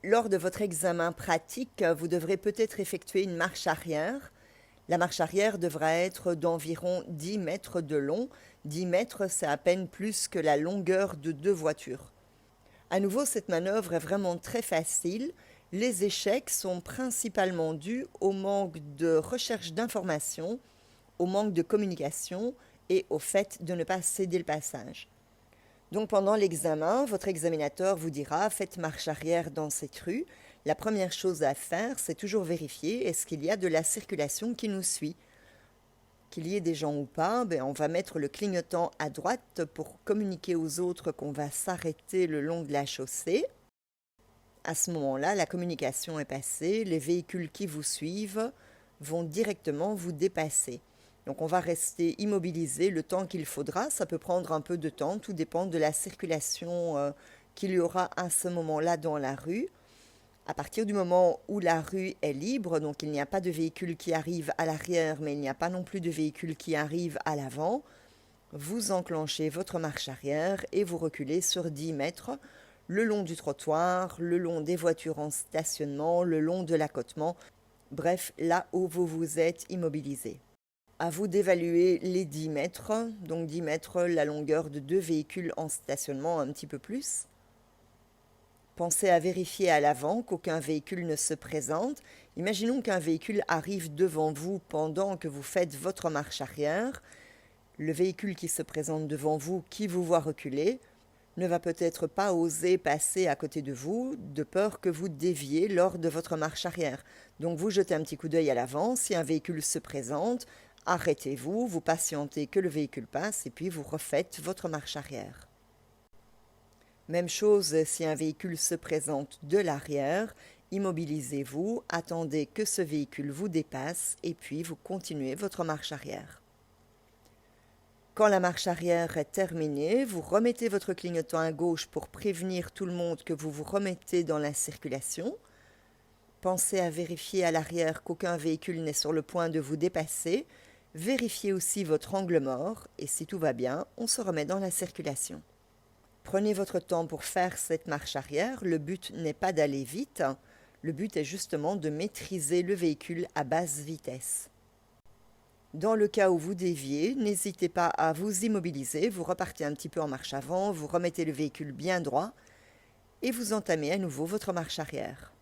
Lors de votre examen pratique, vous devrez peut-être effectuer une marche arrière. La marche arrière devra être d'environ 10 mètres de long. 10 mètres, c'est à peine plus que la longueur de 2 voitures. À nouveau, cette manœuvre est vraiment très facile. Les échecs sont principalement dus au manque de recherche d'informations, au manque de communication et au fait de ne pas céder le passage. Donc pendant l'examen, votre examinateur vous dira faites marche arrière dans cette rue. La première chose à faire, c'est toujours vérifier est-ce qu'il y a de la circulation qui nous suit. Qu'il y ait des gens ou pas, on va mettre le clignotant à droite pour communiquer aux autres qu'on va s'arrêter le long de la chaussée. À ce moment-là, la communication est passée, les véhicules qui vous suivent vont directement vous dépasser. Donc on va rester immobilisé le temps qu'il faudra, ça peut prendre un peu de temps, tout dépend de la circulation qu'il y aura à ce moment-là dans la rue. À partir du moment où la rue est libre, donc il n'y a pas de véhicule qui arrive à l'arrière, mais il n'y a pas non plus de véhicule qui arrive à l'avant, vous enclenchez votre marche arrière et vous reculez sur 10 mètres le long du trottoir, le long des voitures en stationnement, le long de l'accotement, bref, là où vous vous êtes immobilisé. À vous d'évaluer les 10 mètres, donc 10 mètres, la longueur de 2 véhicules en stationnement, un petit peu plus. Pensez à vérifier à l'avant qu'aucun véhicule ne se présente. Imaginons qu'un véhicule arrive devant vous pendant que vous faites votre marche arrière. Le véhicule qui se présente devant vous, qui vous voit reculer, ne va peut-être pas oser passer à côté de vous, de peur que vous déviez lors de votre marche arrière. Donc vous jetez un petit coup d'œil à l'avant, si un véhicule se présente, arrêtez-vous, vous patientez que le véhicule passe et puis vous refaites votre marche arrière. Même chose si un véhicule se présente de l'arrière, immobilisez-vous, attendez que ce véhicule vous dépasse et puis vous continuez votre marche arrière. Quand la marche arrière est terminée, vous remettez votre clignotant à gauche pour prévenir tout le monde que vous vous remettez dans la circulation. Pensez à vérifier à l'arrière qu'aucun véhicule n'est sur le point de vous dépasser. Vérifiez aussi votre angle mort et si tout va bien, on se remet dans la circulation. Prenez votre temps pour faire cette marche arrière. Le but n'est pas d'aller vite. Le but est justement de maîtriser le véhicule à basse vitesse. Dans le cas où vous déviez, n'hésitez pas à vous immobiliser, vous repartez un petit peu en marche avant, vous remettez le véhicule bien droit et vous entamez à nouveau votre marche arrière.